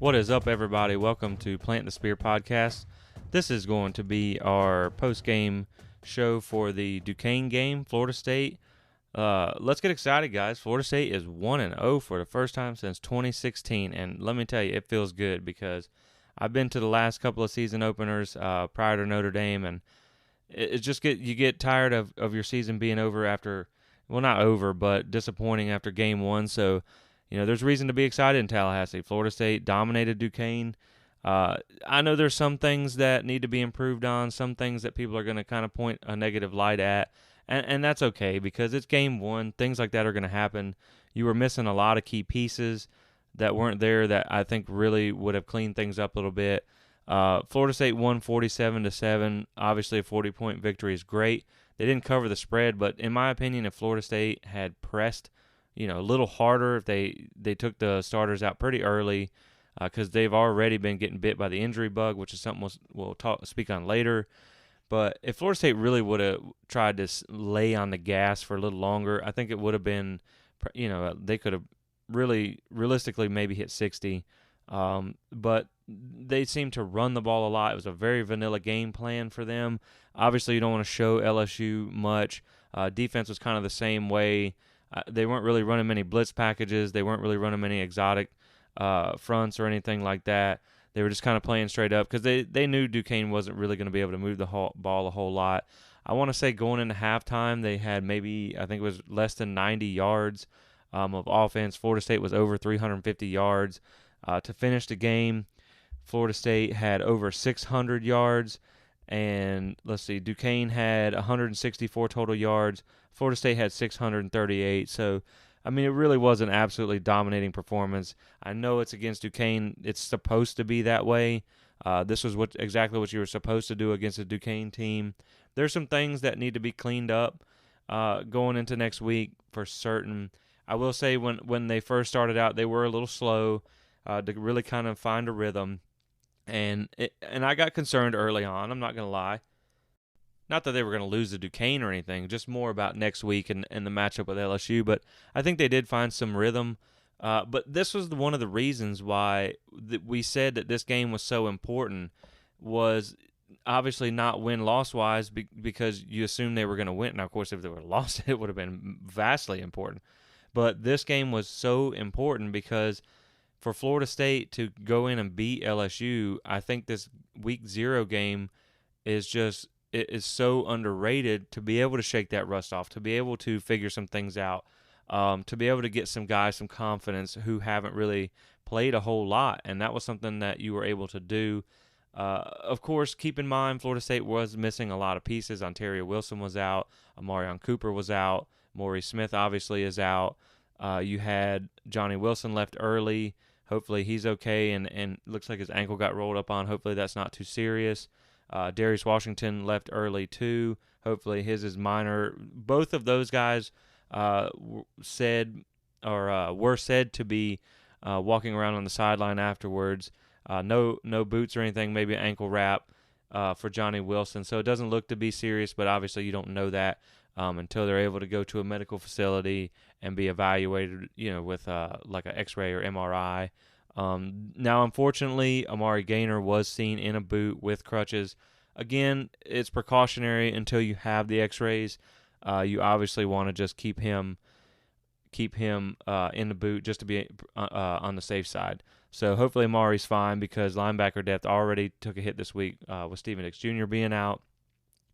What is up, everybody? Welcome to Plant the Spear podcast. This is going to be our post-game show for the Duquesne game, Florida State. Let's get excited, guys. Florida State is 1-0 for the first time since 2016, and let me tell you, it feels good because I've been to the last couple of season openers prior to Notre Dame, and it just you get tired of your season being over after, well, not over, but disappointing after game one. So, there's reason to be excited in Tallahassee. Florida State dominated Duquesne. I know there's some things that need to be improved on, some things that people are going to kind of point a negative light at, and that's okay because it's game one. Things like that are going to happen. You were missing a lot of key pieces that weren't there that I think really would have cleaned things up a little bit. Florida State won 47-7. Obviously, a 40-point victory is great. They didn't cover the spread, but in my opinion, if Florida State had pressed, a little harder, if they took the starters out pretty early, because they've already been getting bit by the injury bug, which is something we'll speak on later. But if Florida State really would have tried to lay on the gas for a little longer, I think it would have been, they could have really realistically maybe hit 60. But they seemed to run the ball a lot. It was a very vanilla game plan for them. Obviously, you don't want to show LSU much. Defense was kind of the same way. They weren't really running many blitz packages. They weren't really running many exotic fronts or anything like that. They were just kind of playing straight up because they knew Duquesne wasn't really going to be able to move the ball a whole lot. I want to say going into halftime, they had maybe, I think it was less than 90 yards of offense. Florida State was over 350 yards. To finish the game, Florida State had over 600 yards. And let's see, Duquesne had 164 total yards. Florida State had 638. So, it really was an absolutely dominating performance. I know it's against Duquesne. It's supposed to be that way. This was exactly what you were supposed to do against a Duquesne team. There's some things that need to be cleaned up going into next week for certain. I will say when they first started out, they were a little slow to really kind of find a rhythm. And I got concerned early on, I'm not going to lie. Not that they were going to lose to Duquesne or anything, just more about next week and the matchup with LSU. But I think they did find some rhythm. But this was one of the reasons why we said that this game was so important, was obviously not win-loss-wise because you assumed they were going to win. Now, of course, if they would have lost, it would have been vastly important. But this game was so important because for Florida State to go in and beat LSU, I think this week 0 game is so underrated to be able to shake that rust off, to be able to figure some things out, to be able to get some guys some confidence who haven't really played a whole lot, and that was something that you were able to do. Of course, keep in mind Florida State was missing a lot of pieces. Ontario Wilson was out, Amarion Cooper was out, Maury Smith obviously is out. You had Johnny Wilson left early. Hopefully he's okay, and looks like his ankle got rolled up on. Hopefully that's not too serious. Darius Washington left early too. Hopefully his is minor. Both of those guys were said to be walking around on the sideline afterwards. No boots or anything, maybe an ankle wrap for Johnny Wilson. So it doesn't look to be serious, but obviously you don't know that until they're able to go to a medical facility and be evaluated, with like an X-ray or MRI. Now, unfortunately, Amari Gaynor was seen in a boot with crutches. Again, it's precautionary until you have the X-rays. You obviously want to just keep him in the boot just to be on the safe side. So hopefully Amari's fine because linebacker depth already took a hit this week with Steven Dix Jr. being out.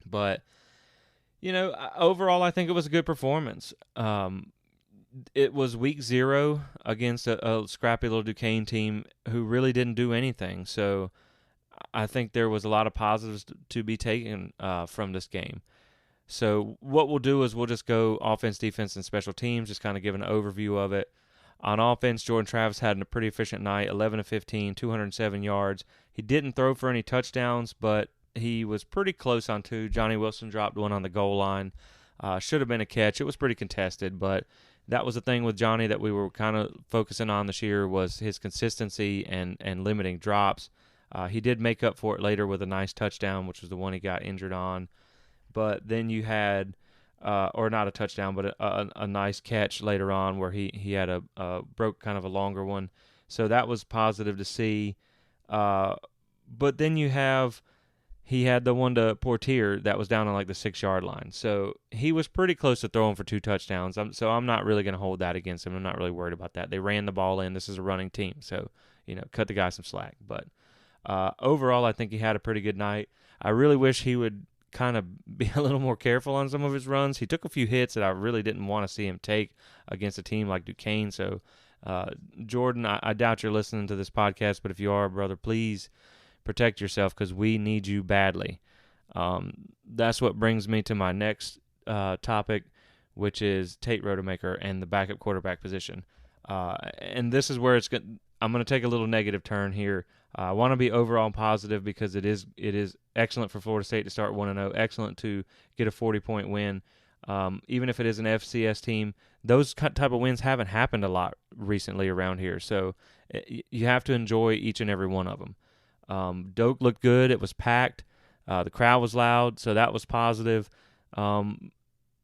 But overall, I think it was a good performance. It was week 0 against a scrappy little Duquesne team who really didn't do anything. So I think there was a lot of positives to be taken from this game. So what we'll do is we'll just go offense, defense, and special teams, just kind of give an overview of it. On offense, Jordan Travis had a pretty efficient night, 11 of 15, 207 yards. He didn't throw for any touchdowns, but he was pretty close on 2. Johnny Wilson dropped one on the goal line. Should have been a catch. It was pretty contested, but that was the thing with Johnny that we were kind of focusing on this year was his consistency and limiting drops. He did make up for it later with a nice touchdown, which was the one he got injured on. But then you had, or not a touchdown, but a nice catch later on where he had broke kind of a longer one. So that was positive to see. But then he had the one to Portier that was down on like the 6-yard line. So he was pretty close to throwing for 2 touchdowns. So I'm not really going to hold that against him. I'm not really worried about that. They ran the ball in. This is a running team. So, cut the guy some slack. But overall, I think he had a pretty good night. I really wish he would kind of be a little more careful on some of his runs. He took a few hits that I really didn't want to see him take against a team like Duquesne. So, Jordan, I doubt you're listening to this podcast, but if you are, brother, please protect yourself because we need you badly. That's what brings me to my next topic, which is Tate Rodemaker and the backup quarterback position. And this is where I'm going to take a little negative turn here. I want to be overall positive because it is excellent for Florida State to start 1-0, excellent to get a 40-point win. Even if it is an FCS team, those type of wins haven't happened a lot recently around here. So you have to enjoy each and every one of them. Doak looked good. It was packed. The crowd was loud, so that was positive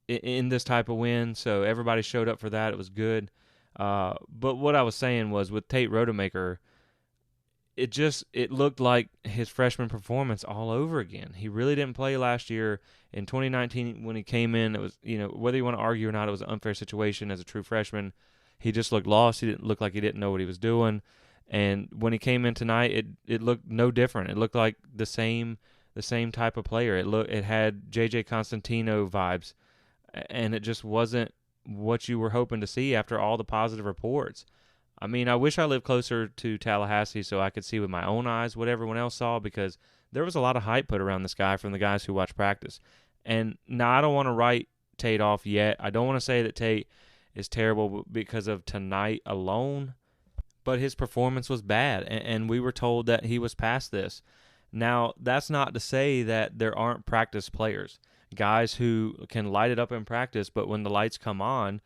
in this type of win. So everybody showed up for that. It was good. But what I was saying was with Tate Rodemaker, it looked like his freshman performance all over again. He really didn't play last year. In 2019 when he came in, it was, whether you want to argue or not, it was an unfair situation as a true freshman. He just looked lost. He didn't look like he didn't know what he was doing. And when he came in tonight, it looked no different. It looked like the same type of player. It had JJ Constantino vibes, and it just wasn't what you were hoping to see after all the positive reports. I mean, I wish I lived closer to Tallahassee so I could see with my own eyes what everyone else saw, because there was a lot of hype put around this guy from the guys who watch practice. And now I don't want to write Tate off yet. I don't want to say that Tate is terrible because of tonight alone, but his performance was bad, and we were told that he was past this. Now, that's not to say that there aren't practice players, guys who can light it up in practice, but when the lights come on,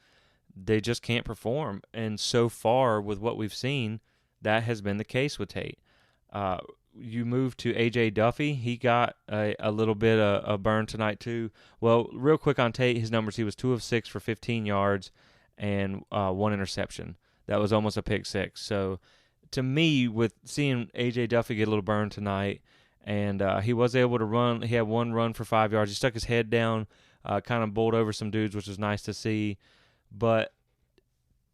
they just can't perform. And so far, with what we've seen, that has been the case with Tate. You move to A.J. Duffy. He got a little bit of burn tonight too. Well, real quick on Tate, his numbers, he was 2 of 6 for 15 yards and 1 interception. That was almost a pick six. So to me, with seeing A.J. Duffy get a little burn tonight, and he was able to run. He had 1 run for 5 yards. He stuck his head down, kind of bowled over some dudes, which was nice to see. But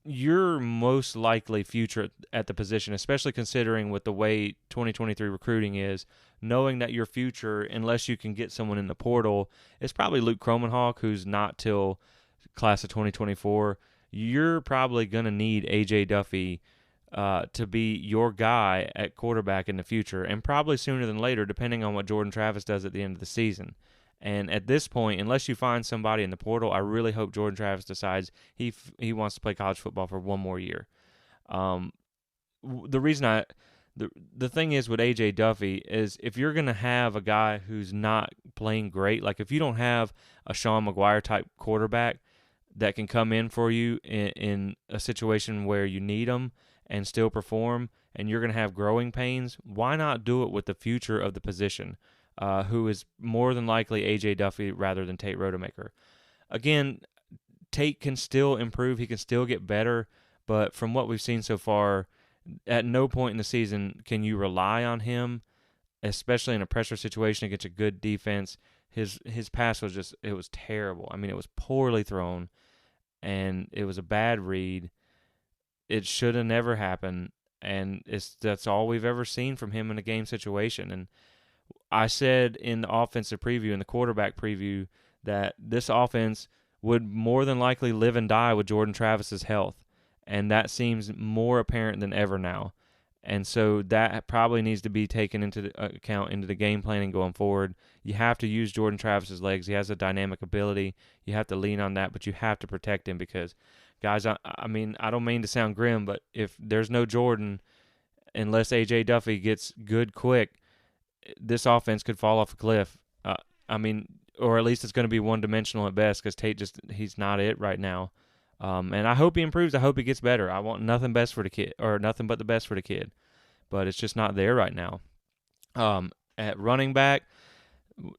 your most likely future at the position, especially considering with the way 2023 recruiting is, knowing that your future, unless you can get someone in the portal, is probably Luke Kromenhawk, who's not till class of 2024. You're probably going to need A.J. Duffy to be your guy at quarterback in the future, and probably sooner than later, depending on what Jordan Travis does at the end of the season. And at this point, unless you find somebody in the portal, I really hope Jordan Travis decides he wants to play college football for 1 more year. The reason the thing is with A.J. Duffy is if you're going to have a guy who's not playing great, like if you don't have a Sean McGuire type quarterback that can come in for you in a situation where you need him and still perform, and you're going to have growing pains, why not do it with the future of the position? Who is more than likely A.J. Duffy rather than Tate Rodemaker. Again, Tate can still improve. He can still get better. But from what we've seen so far, at no point in the season can you rely on him, especially in a pressure situation against a good defense. His pass was it was terrible. I mean, it was poorly thrown, and it was a bad read. It should have never happened, and that's all we've ever seen from him in a game situation. And I said in the offensive preview, in the quarterback preview, that this offense would more than likely live and die with Jordan Travis's health, and that seems more apparent than ever now. And so that probably needs to be taken into account into the game planning going forward. You have to use Jordan Travis's legs. He has a dynamic ability. You have to lean on that, but you have to protect him because, guys, I mean, I don't mean to sound grim, but if there's no Jordan, unless A.J. Duffy gets good quick, this offense could fall off a cliff. I mean, or at least it's going to be one-dimensional at best because Tate he's not it right now. And I hope he improves. I hope he gets better. I want nothing but the best for the kid. But it's just not there right now. At running back,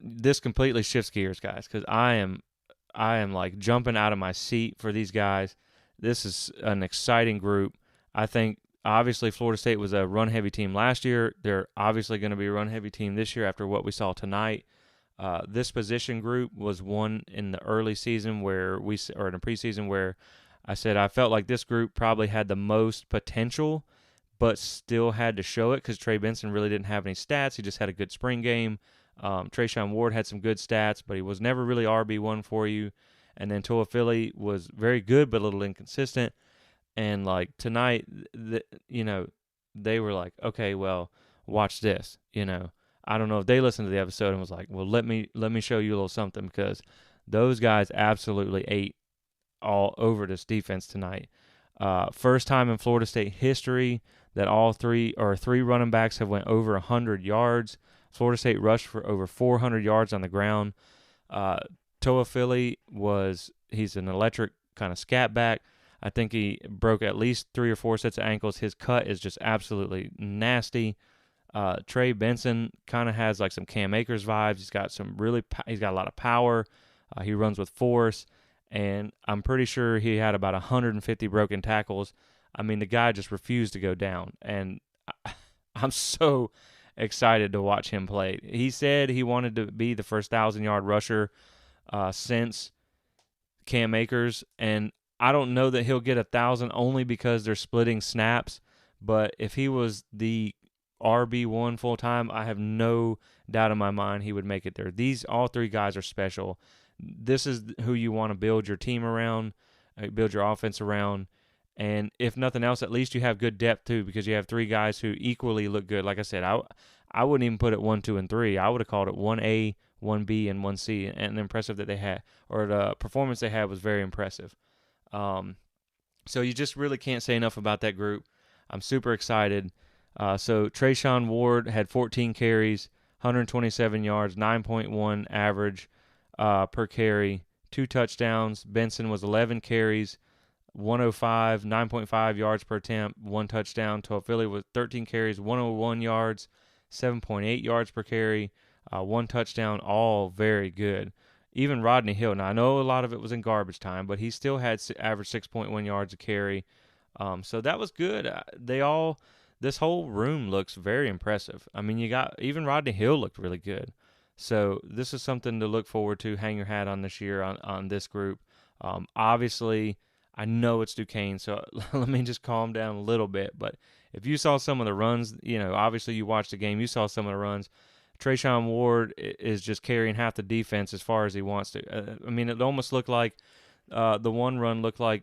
this completely shifts gears, guys, because I am like jumping out of my seat for these guys. This is an exciting group. I think obviously Florida State was a run-heavy team last year. They're obviously going to be a run-heavy team this year after what we saw tonight. This position group was one in the early season or in the preseason where I said I felt like this group probably had the most potential, but still had to show it because Trey Benson really didn't have any stats. He just had a good spring game. Trayshawn Ward had some good stats, but he was never really RB1 for you. And then Toa Philly was very good, but a little inconsistent. And like tonight, they were like, okay, well, watch this. I don't know if they listened to the episode and was like, well, let me show you a little something, because those guys absolutely ate all over this defense tonight. First time in Florida State history that all three running backs have went over 100 yards. Florida State rushed for over 400 yards on the ground. Toa Philly he's an electric kind of scat back. I think he broke at least 3 or 4 sets of ankles. His cut is just absolutely nasty. Trey Benson kind of has like some Cam Akers vibes. He's got he's got a lot of power. He runs with force, and I'm pretty sure he had about 150 broken tackles. I mean, the guy just refused to go down, and I'm so excited to watch him play. He said he wanted to be the first 1,000-yard rusher since Cam Akers, and I don't know that he'll get 1,000 only because they're splitting snaps, but if he was the RB1 full-time, I have no doubt in my mind he would make it there. All 3 guys are special. This is who you want to build your team around, build your offense around, and if nothing else, at least you have good depth too, because you have 3 guys who equally look good. Like I said, I wouldn't even put it 1, 2, and 3. I would have called it 1A, 1B, and 1C, and the impressive that they had, or the performance they had was very impressive. So you just really can't say enough about that group. I'm super excited. So Trayshawn Ward had 14 carries, 127 yards, 9.1 average per carry, 2 touchdowns. Benson was 11 carries, 105, 9.5 yards per attempt, 1 touchdown. Toa Philly was 13 carries, 101 yards, 7.8 yards per carry, 1 touchdown, all very good. Even Rodney Hill, now I know a lot of it was in garbage time, but he still had average 6.1 yards a carry. So that was good. This whole room looks very impressive. I mean, even Rodney Hill looked really good. So this is something to look forward to, hang your hat on this year on this group. Obviously, I know it's Duquesne, so let me just calm down a little bit. But if you saw some of the runs, obviously you watched the game, you saw some of the runs. Trayshawn Ward is just carrying half the defense as far as he wants to. I mean, it almost looked like the one run looked like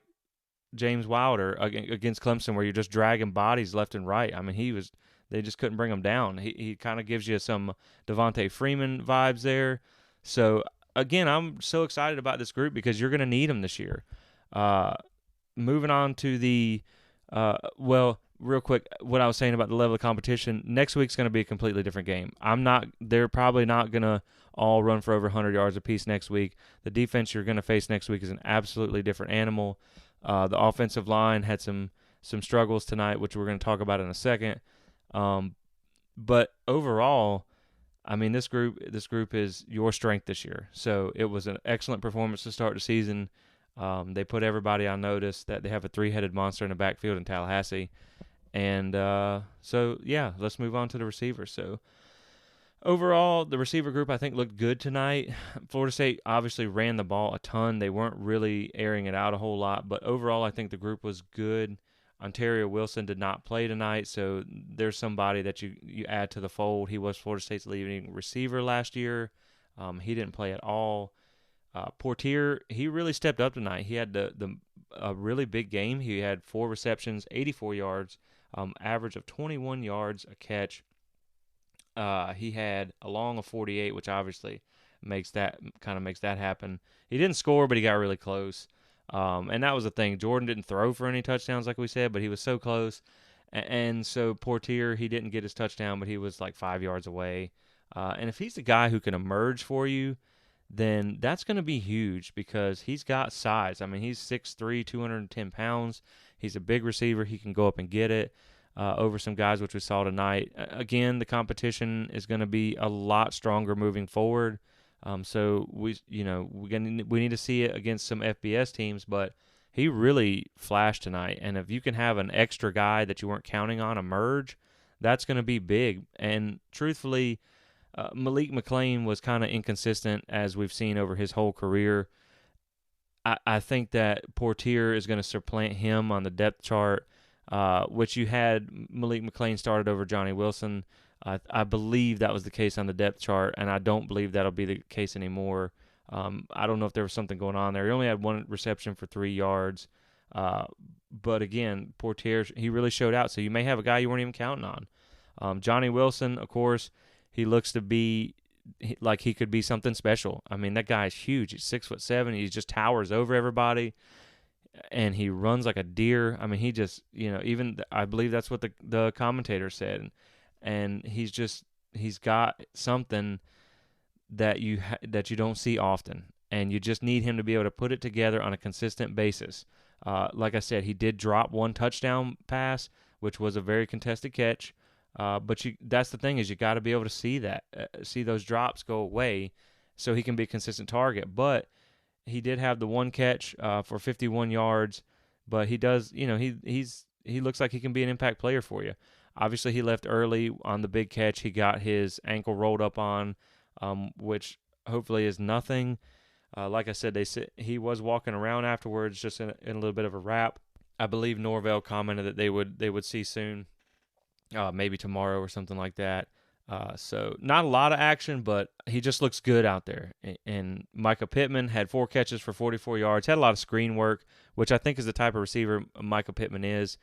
James Wilder against Clemson, where you're just dragging bodies left and right. I mean, they just couldn't bring him down. He kind of gives you some Devontae Freeman vibes there. So, again, I'm so excited about this group because you're going to need them this year. Moving on to real quick, what I was saying about the level of competition, next week's going to be a completely different game. They're probably not going to all run for over 100 yards apiece next week. The defense you're going to face next week is an absolutely different animal. The offensive line had some struggles tonight, which we're going to talk about in a second. But overall, I mean, this group is your strength this year. So it was an excellent performance to start the season. They put everybody on notice that they have a 3-headed monster in the backfield in Tallahassee. And let's move on to the receivers. So overall, the receiver group, I think, looked good tonight. Florida State obviously ran the ball a ton. They weren't really airing it out a whole lot. But overall, I think the group was good. Ontario Wilson did not play tonight, so there's somebody that you add to the fold. He was Florida State's leading receiver last year. He didn't play at all. Portier, he really stepped up tonight. He had a really big game. He had 4 receptions, 84 yards, average of 21 yards a catch. He had a long of 48, which obviously makes that happen. He didn't score, but he got really close. And that was the thing. Jordan didn't throw for any touchdowns, like we said, but he was so close. And so Portier, he didn't get his touchdown, but he was like 5 yards away. And if he's the guy who can emerge for you, then that's going to be huge because he's got size. I mean, he's 6'3", 210 pounds. He's a big receiver. He can go up and get it over some guys, which we saw tonight. Again, the competition is going to be a lot stronger moving forward. So we need to see it against some FBS teams, but he really flashed tonight. And if you can have an extra guy that you weren't counting on emerge, that's going to be big. And truthfully, Malik McClain was kind of inconsistent as we've seen over his whole career. I think that Portier is going to supplant him on the depth chart, which you had Malik McClain started over Johnny Wilson. I believe that was the case on the depth chart, and I don't believe that'll be the case anymore. I don't know if there was something going on there. He only had one reception for 3 yards. But again, Portier, he really showed out. So you may have a guy you weren't even counting on. Johnny Wilson, of course, he looks to be like he could be something special. I mean, that guy is huge. He's 6'7". He just towers over everybody, and he runs like a deer. I mean, he just, even I believe that's what the commentator said, and he's got something that you don't see often, and you just need him to be able to put it together on a consistent basis. Like I said, he did drop one touchdown pass, which was a very contested catch. But that's the thing, is you got to be able to see those drops go away so he can be a consistent target. But he did have the one catch for 51 yards, but he does, he looks like he can be an impact player for you. Obviously, he left early on the big catch. He got his ankle rolled up on, which hopefully is nothing. Like I said, he was walking around afterwards, just in a little bit of a wrap. I believe Norvell commented that they would see soon. Maybe tomorrow or something like that. So not a lot of action, but he just looks good out there. And Micah Pittman had 4 catches for 44 yards, had a lot of screen work, which I think is the type of receiver Micah Pittman is.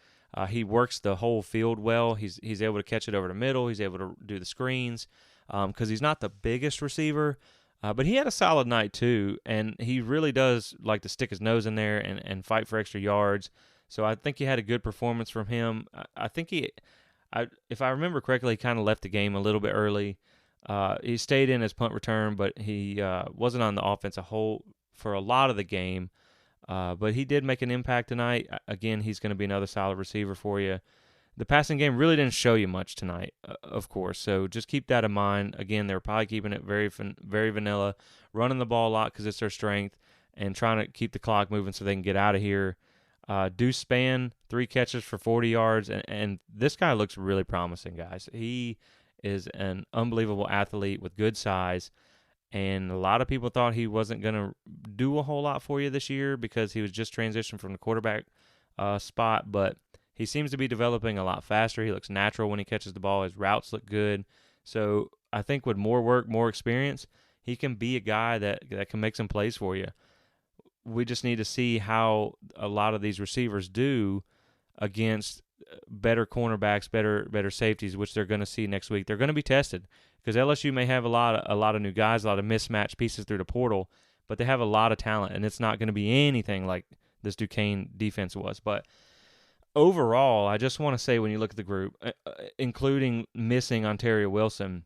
He works the whole field well. He's able to catch it over the middle. He's able to do the screens because he's not the biggest receiver, but he had a solid night too, and he really does like to stick his nose in there and fight for extra yards. So I think he had a good performance from him. I think if I remember correctly, he kind of left the game a little bit early. He stayed in his punt return, but he wasn't on the offensive whole for a lot of the game. But he did make an impact tonight. Again, he's going to be another solid receiver for you. The passing game really didn't show you much tonight, of course. So just keep that in mind. Again, they're probably keeping it very vanilla, running the ball a lot because it's their strength, and trying to keep the clock moving so they can get out of here. Deuce Spann, 3 catches for 40 yards, and this guy looks really promising, guys. He is an unbelievable athlete with good size, and a lot of people thought he wasn't going to do a whole lot for you this year because he was just transitioned from the quarterback spot, but he seems to be developing a lot faster. He looks natural when he catches the ball. His routes look good. So I think with more work, more experience, he can be a guy that can make some plays for you. We just need to see how a lot of these receivers do against better cornerbacks, better safeties, which they're going to see next week. They're going to be tested because LSU may have a lot of new guys, a lot of mismatched pieces through the portal, but they have a lot of talent, and it's not going to be anything like this Duquesne defense was. But overall, I just want to say when you look at the group, including missing Ontario Wilson,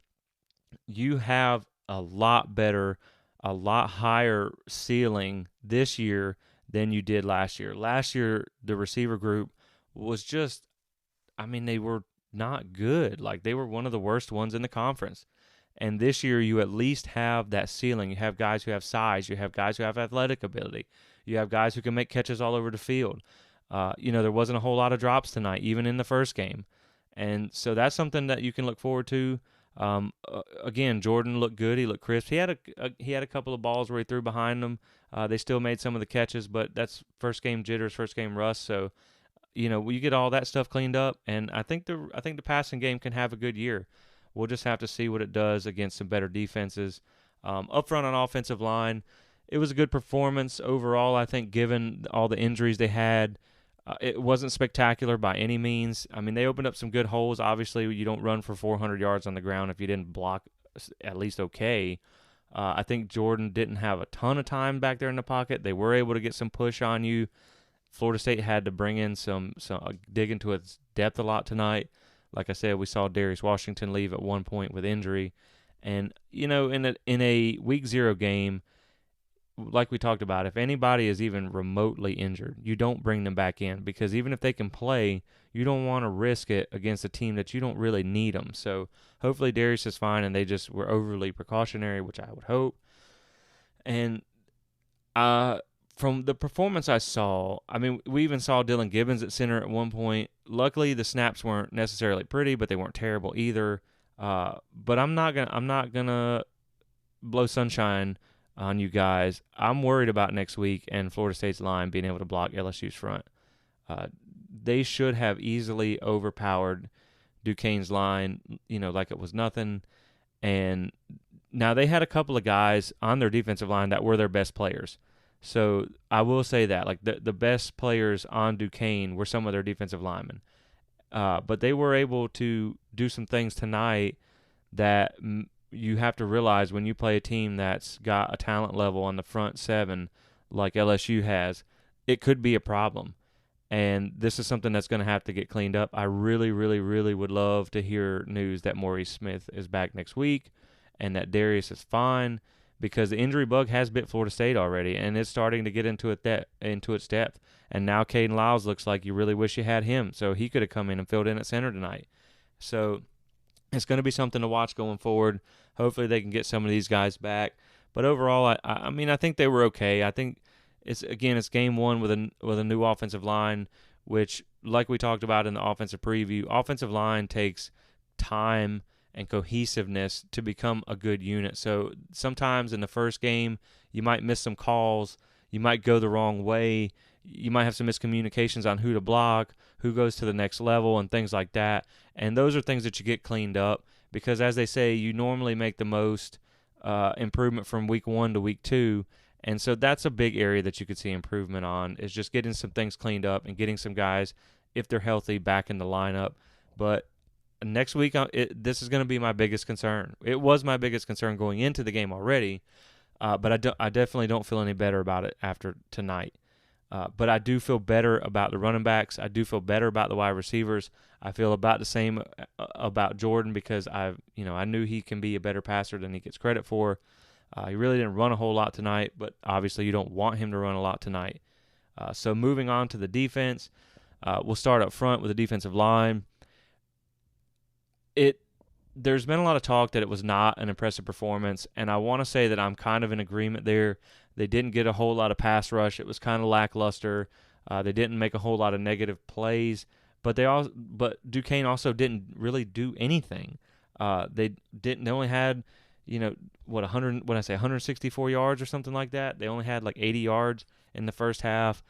you have a lot better, a lot higher ceiling this year than you did last year. Last year, the receiver group was just, they were not good. Like, they were one of the worst ones in the conference. And this year, you at least have that ceiling. You have guys who have size. You have guys who have athletic ability. You have guys who can make catches all over the field. There wasn't a whole lot of drops tonight, even in the first game. And so that's something that you can look forward to. Again, Jordan looked good. He looked crisp. He had a couple of balls where he threw behind them. They still made some of the catches, but that's first game jitters, first game rust. So, you get all that stuff cleaned up, and I think the passing game can have a good year. We'll just have to see what it does against some better defenses. Up front on offensive line, it was a good performance overall. I think given all the injuries they had. It wasn't spectacular by any means. They opened up some good holes. Obviously, you don't run for 400 yards on the ground if you didn't block at least okay. I think Jordan didn't have a ton of time back there in the pocket. They were able to get some push on you. Florida State had to bring in some dig into its depth a lot tonight. Like I said, we saw Darius Washington leave at one point with injury. And, in a week 0 game, like we talked about, if anybody is even remotely injured, you don't bring them back in because even if they can play, you don't want to risk it against a team that you don't really need them. So hopefully Darius is fine and they just were overly precautionary, which I would hope. And from the performance I saw, I mean, we even saw Dylan Gibbons at center at one point. Luckily, the snaps weren't necessarily pretty, but they weren't terrible either. But I'm not gonna blow sunshine on you guys. I'm worried about next week and Florida State's line being able to block LSU's front. They should have easily overpowered Duquesne's line, like it was nothing. And now they had a couple of guys on their defensive line that were their best players. So I will say that, like the best players on Duquesne were some of their defensive linemen. But they were able to do some things tonight that you have to realize when you play a team that's got a talent level on the front seven like LSU has, it could be a problem. And this is something that's going to have to get cleaned up. I really, really, really would love to hear news that Maurice Smith is back next week and that Darius is fine, because the injury bug has bit Florida State already, and it's starting to get into its depth. And now Caden Lyles looks like you really wish you had him, so he could have come in and filled in at center tonight. So it's going to be something to watch going forward. Hopefully they can get some of these guys back. But overall, I mean, I think they were okay. I think it's game one with a new offensive line, which, like we talked about in the offensive preview, offensive line takes time and cohesiveness to become a good unit. So sometimes in the first game, you might miss some calls, you might go the wrong way, you might have some miscommunications on who to block, who goes to the next level, and things like that. And those are things that you get cleaned up, because as they say, you normally make the most improvement from week 1 to week 2. And so that's a big area that you could see improvement on, is just getting some things cleaned up and getting some guys, if they're healthy, back in the lineup. But next week, this is going to be my biggest concern. It was my biggest concern going into the game already, but I definitely don't feel any better about it after tonight. But I do feel better about the running backs. I do feel better about the wide receivers. I feel about the same about Jordan, because I knew he can be a better passer than he gets credit for. He really didn't run a whole lot tonight, but obviously you don't want him to run a lot tonight. So moving on to the defense, we'll start up front with the defensive line. There's been a lot of talk that it was not an impressive performance, and I want to say that I'm kind of in agreement there. They didn't get a whole lot of pass rush. It was kind of lackluster. They didn't make a whole lot of negative plays, but Duquesne also didn't really do anything. They only had 164 yards or something like that. They only had like 80 yards in the first half.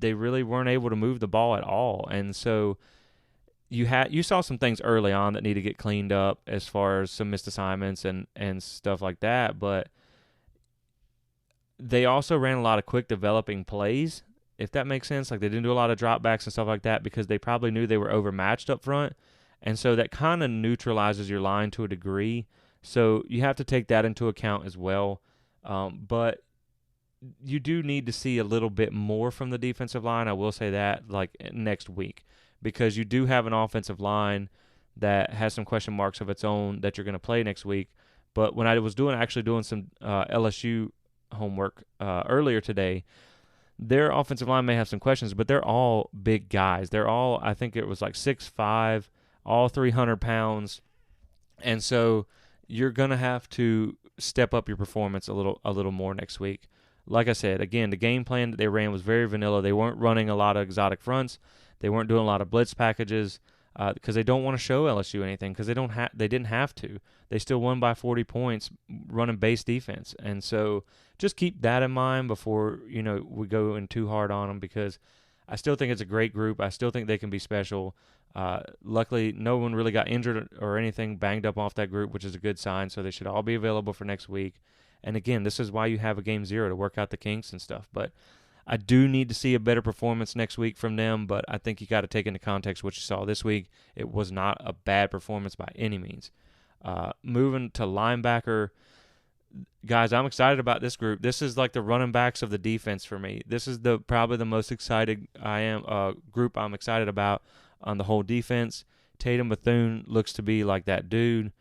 They really weren't able to move the ball at all, and so you saw some things early on that need to get cleaned up as far as some missed assignments and stuff like that. But they also ran a lot of quick developing plays, if that makes sense. Like, they didn't do a lot of dropbacks and stuff like that because they probably knew they were overmatched up front. And so that kind of neutralizes your line to a degree. So you have to take that into account as well. But you do need to see a little bit more from the defensive line. I will say that, like, next week, because you do have an offensive line that has some question marks of its own that you're going to play next week. But when I was actually doing some LSU homework earlier today, their offensive line may have some questions, but they're all big guys. They're all, I think it was like 6'5", all 300 pounds. And so you're going to have to step up your performance a little more next week. Like I said, again, the game plan that they ran was very vanilla. They weren't running a lot of exotic fronts. They weren't doing a lot of blitz packages because they don't want to show LSU anything, because they didn't have to. They still won by 40 points running base defense. And so just keep that in mind before we go in too hard on them, because I still think it's a great group. I still think they can be special. Luckily, no one really got injured or anything banged up off that group, which is a good sign. So they should all be available for next week. And again, this is why you have a game 0 to work out the kinks and stuff. But I do need to see a better performance next week from them, but I think you got to take into context what you saw this week. It was not a bad performance by any means. Moving to linebacker, guys, I'm excited about this group. This is like the running backs of the defense for me. This is probably the most excited group I'm excited about on the whole defense. Tatum Bethune looks to be like that dude.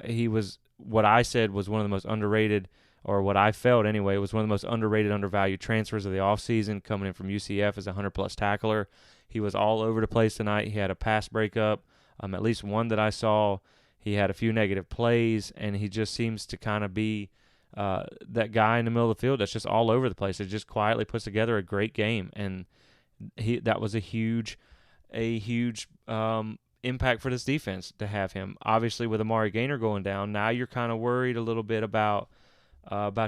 He was what I said was one of the most underrated, or what I felt anyway, was one of the most underrated, undervalued transfers of the offseason, coming in from UCF as a 100-plus tackler. He was all over the place tonight. He had a pass breakup, at least one that I saw. He had a few negative plays, and he just seems to kind of be that guy in the middle of the field that's just all over the place. It just quietly puts together a great game, and that was a huge impact for this defense to have him. Obviously, with Amari Gaynor going down, now you're kind of worried a little bit about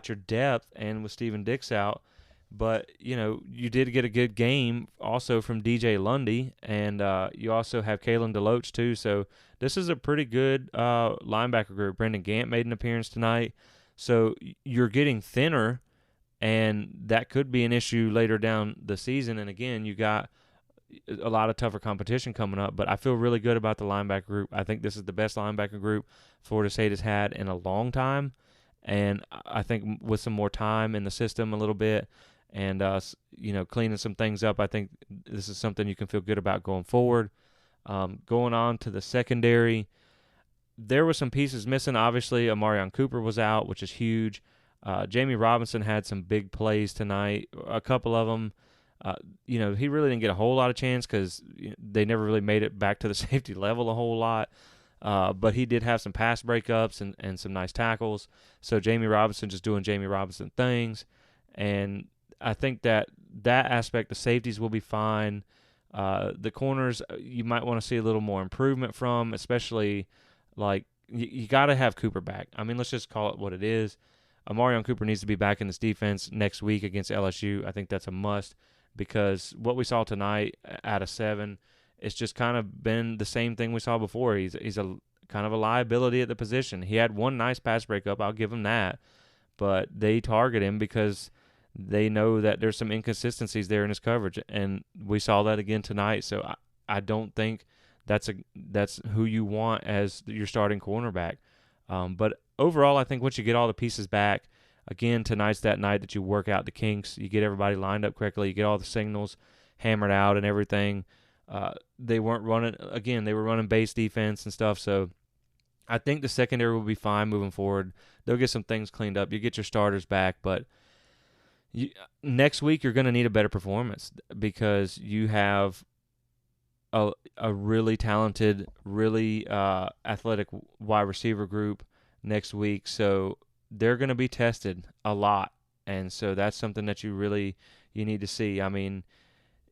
your depth, and with Steven Dix out. But, you did get a good game also from DJ Lundy, and you also have Kalen DeLoach too. So this is a pretty good linebacker group. Brendan Gant made an appearance tonight. So you're getting thinner, and that could be an issue later down the season. And, again, you got a lot of tougher competition coming up. But I feel really good about the linebacker group. I think this is the best linebacker group Florida State has had in a long time. And I think with some more time in the system a little bit and, cleaning some things up, I think this is something you can feel good about going forward. Going on to the secondary, there were some pieces missing. Obviously, Amarion Cooper was out, which is huge. Jamie Robinson had some big plays tonight, a couple of them. He really didn't get a whole lot of chance because they never really made it back to the safety level a whole lot. But he did have some pass breakups and some nice tackles. So Jamie Robinson just doing Jamie Robinson things. And I think that aspect, the safeties will be fine. The corners, you might want to see a little more improvement from, especially like you got to have Cooper back. I mean, let's just call it what it is. Amarion Cooper needs to be back in this defense next week against LSU. I think that's a must because what we saw tonight out of 7, it's just kind of been the same thing we saw before. He's a kind of a liability at the position. He had one nice pass breakup. I'll give him that. But they target him because they know that there's some inconsistencies there in his coverage, and we saw that again tonight. So I don't think that's who you want as your starting cornerback. But overall, I think once you get all the pieces back, again, tonight's that night that you work out the kinks. You get everybody lined up correctly. You get all the signals hammered out and everything. They weren't running – again, they were running base defense and stuff. So I think the secondary will be fine moving forward. They'll get some things cleaned up. You get your starters back. But next week you're going to need a better performance because you have a really talented, really athletic wide receiver group next week. So they're going to be tested a lot. And so that's something that you need to see. I mean,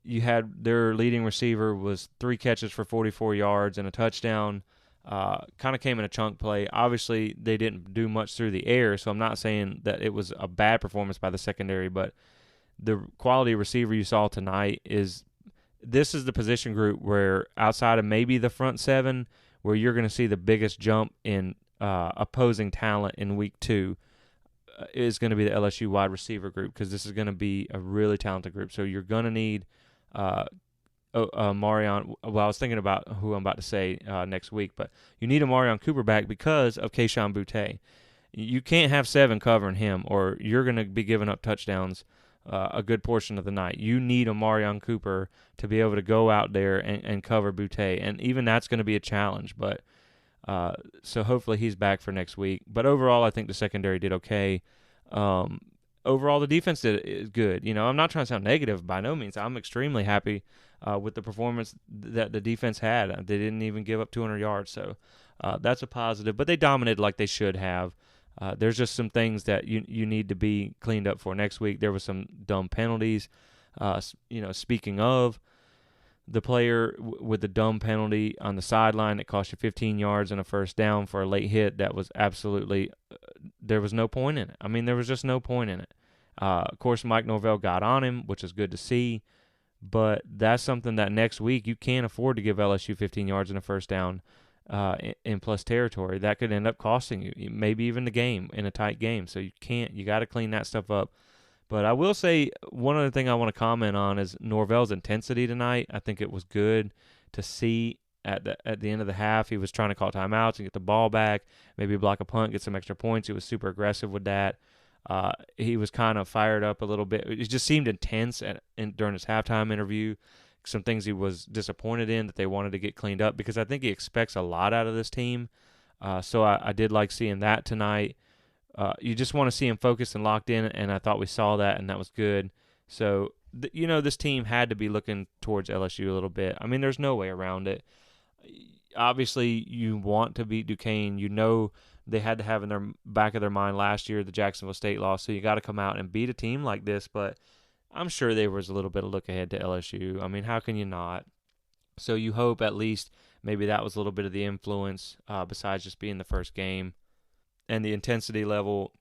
you had their leading receiver was 3 catches for 44 yards and a touchdown. Kind of came in a chunk play. Obviously, they didn't do much through the air, so I'm not saying that it was a bad performance by the secondary, but the quality receiver you saw tonight this is the position group where outside of maybe the front 7, where you're going to see the biggest jump in opposing talent in week 2 is going to be the LSU wide receiver group because this is going to be a really talented group. So you're going to need Marion. Well, I was thinking about who I'm about to say next week, but you need a Marion Cooper back because of Kayshon Boutte. You can't have 7 covering him, or you're going to be giving up touchdowns a good portion of the night. You need a Marion Cooper to be able to go out there and cover Boutte, and even that's going to be a challenge. But so hopefully he's back for next week. But overall, I think the secondary did okay. Overall, the defense is good. I'm not trying to sound negative by no means. I'm extremely happy with the performance that the defense had. They didn't even give up 200 yards, so that's a positive. But they dominated like they should have. There's just some things that you need to be cleaned up for next week. There was some dumb penalties. Speaking of the player with the dumb penalty on the sideline that cost you 15 yards and a first down for a late hit, that was absolutely there was no point in it. I mean, there was just no point in it. Of course, Mike Norvell got on him, which is good to see. But that's something that next week you can't afford to give LSU 15 yards and a first down in plus territory. That could end up costing you, maybe even the game in a tight game. So you got to clean that stuff up. But I will say one other thing I want to comment on is Norvell's intensity tonight. I think it was good to see at the end of the half. He was trying to call timeouts and get the ball back, maybe block a punt, get some extra points. He was super aggressive with that. He was kind of fired up a little bit. It just seemed intense during his halftime interview. Some things he was disappointed in that they wanted to get cleaned up because I think he expects a lot out of this team. So I did like seeing that tonight. You just want to see him focused and locked in, and I thought we saw that, and that was good. So, this team had to be looking towards LSU a little bit. I mean, there's no way around it. Obviously, you want to beat Duquesne. they had to have in their back of their mind last year the Jacksonville State loss. So you got to come out and beat a team like this. But I'm sure there was a little bit of look ahead to LSU. I mean, how can you not? So you hope at least maybe that was a little bit of the influence besides just being the first game. And the intensity level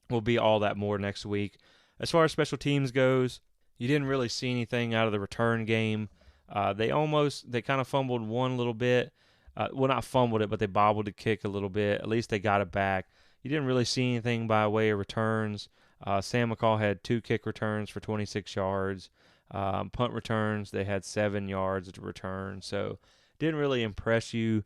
will be all that more next week. As far as special teams goes, you didn't really see anything out of the return game. They kind of fumbled one little bit. Well, not fumbled it, but they bobbled the kick a little bit. At least they got it back. You didn't really see anything by way of returns. Sam McCall had 2 kick returns for 26 yards. Punt returns, they had 7 yards to return. So didn't really impress you.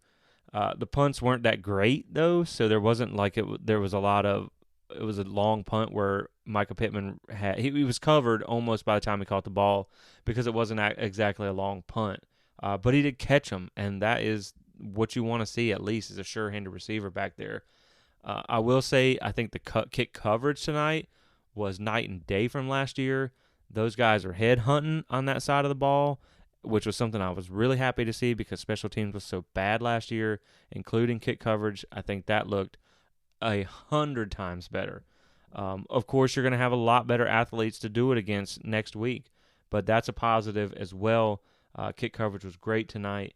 The punts weren't that great, though, so there wasn't like there was a lot of – it was a long punt where Micah Pittman had – he was covered almost by the time he caught the ball because it wasn't exactly a long punt. But he did catch them, and that is what you want to see at least as a sure-handed receiver back there. I will say I think the kick coverage tonight was night and day from last year. Those guys are head hunting on that side of the ball, which was something I was really happy to see because special teams was so bad last year, including kick coverage. I think that looked 100 times better. Of course, you're going to have a lot better athletes to do it against next week, but that's a positive as well. Kick coverage was great tonight.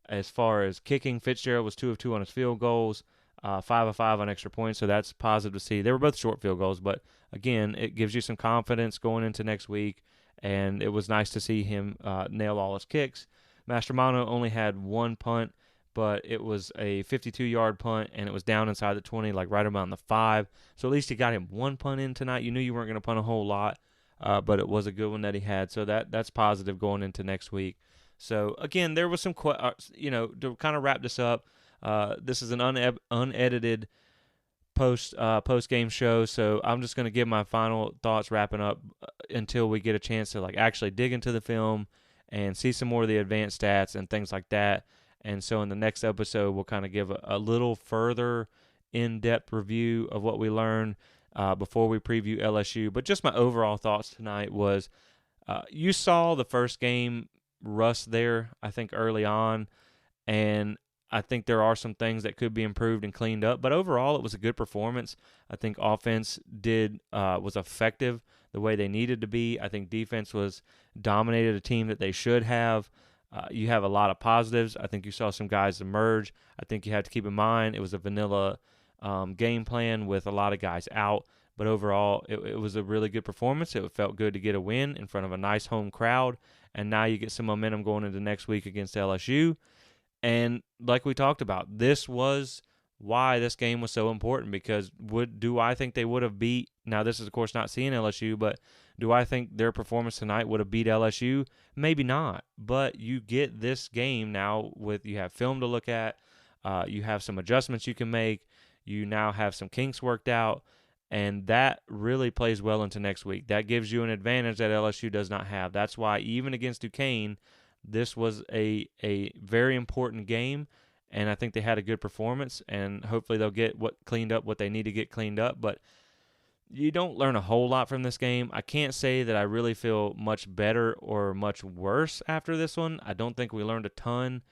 As far as kicking, Fitzgerald was 2 of 2 on his field goals, 5 of 5 on extra points, so that's positive to see. They were both short field goals, but again, it gives you some confidence going into next week, and it was nice to see him nail all his kicks. Mastromano only had 1 punt, but it was a 52-yard punt, and it was down inside the 20, like right around the 5. So at least he got him 1 punt in tonight. You knew you weren't going to punt a whole lot, but it was a good one that he had. So that's positive going into next week. So, again, there was some, to kind of wrap this up, this is an unedited post-game show, so I'm just going to give my final thoughts wrapping up until we get a chance to actually dig into the film and see some more of the advanced stats and things like that. And so in the next episode, we'll kind of give a little further in-depth review of what we learned before we preview LSU. But just my overall thoughts tonight was you saw the first game rust there, I think, early on, and I think there are some things that could be improved and cleaned up, but overall it was a good performance. I think offense was effective the way they needed to be. I think defense dominated a team that they should have. You have a lot of positives. I think you saw some guys emerge. I think you have to keep in mind it was a vanilla game plan with a lot of guys out, but overall it was a really good performance. It felt good to get a win in front of a nice home crowd, and now you get some momentum going into next week against LSU. And like we talked about, this was why this game was so important, because do I think they would have beat – now this is, of course, not seeing LSU, but do I think their performance tonight would have beat LSU? Maybe not, but you get this game now you have film to look at, you have some adjustments you can make, you now have some kinks worked out, and that really plays well into next week. That gives you an advantage that LSU does not have. That's why even against Duquesne, this was a very important game, and I think they had a good performance, and hopefully they'll get what they need to get cleaned up. But you don't learn a whole lot from this game. I can't say that I really feel much better or much worse after this one. I don't think we learned a ton.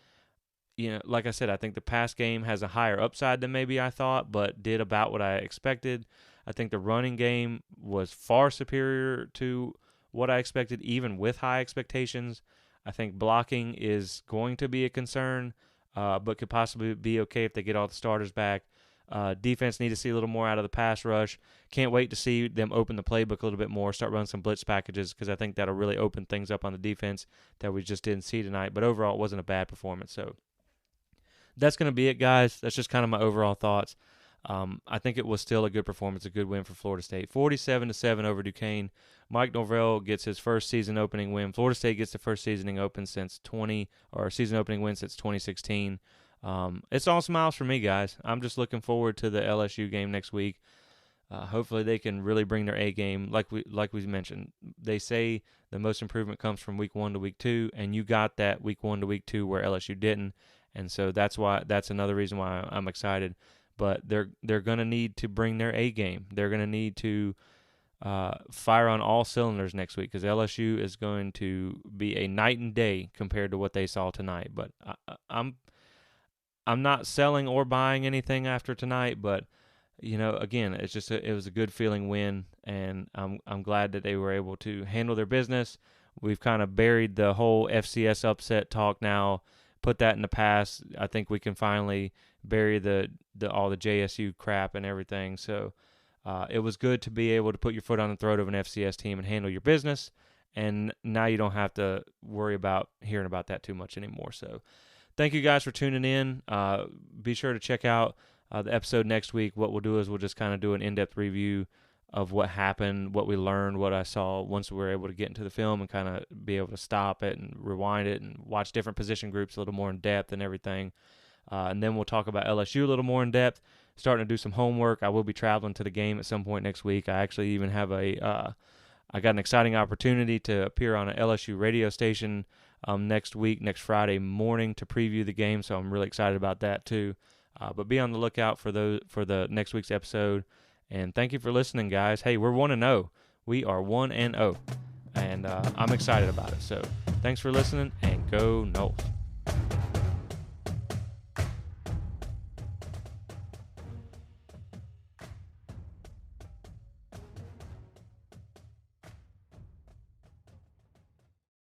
Like I said, I think the past game has a higher upside than maybe I thought, but did about what I expected. I think the running game was far superior to what I expected, even with high expectations. I think blocking is going to be a concern, but could possibly be okay if they get all the starters back. Defense need to see a little more out of the pass rush. Can't wait to see them open the playbook a little bit more, start running some blitz packages, because I think that'll really open things up on the defense that we just didn't see tonight. But overall, it wasn't a bad performance. So that's going to be it, guys. That's just kind of my overall thoughts. I think it was still a good performance, a good win for Florida State. 47-7 over Duquesne. Mike Norvell gets his first season opening win. Florida State gets the first season opening win since 2016. It's all smiles for me, guys. I'm just looking forward to the LSU game next week. Hopefully they can really bring their A game. Like we mentioned, they say the most improvement comes from week 1 to week 2, and you got that week 1 to week 2 where LSU didn't, and so that's another reason why I'm excited. But they're going to need to bring their A game. They're going to need to fire on all cylinders next week, because LSU is going to be a night and day compared to what they saw tonight. But I'm not selling or buying anything after tonight, but again, it was a good feeling win, and I'm glad that they were able to handle their business. We've kind of buried the whole FCS upset talk now, put that in the past. I think we can finally bury the all the JSU crap and everything. So it was good to be able to put your foot on the throat of an FCS team and handle your business, and now you don't have to worry about hearing about that too much anymore. So thank you guys for tuning in. Be sure to check out the episode next week. What we'll do is we'll just kind of do an in-depth review of what happened, what we learned, what I saw once we were able to get into the film and kind of be able to stop it and rewind it and watch different position groups a little more in depth and everything. And then we'll talk about LSU a little more in depth, starting to do some homework. I will be traveling to the game at some point next week. I actually even have I got an exciting opportunity to appear on an LSU radio station next Friday morning to preview the game, so I'm really excited about that too. But be on the lookout for the next week's episode. And thank you for listening, guys. Hey, we're 1-0. We are 1-0. And I'm excited about it. So thanks for listening, and go Noles.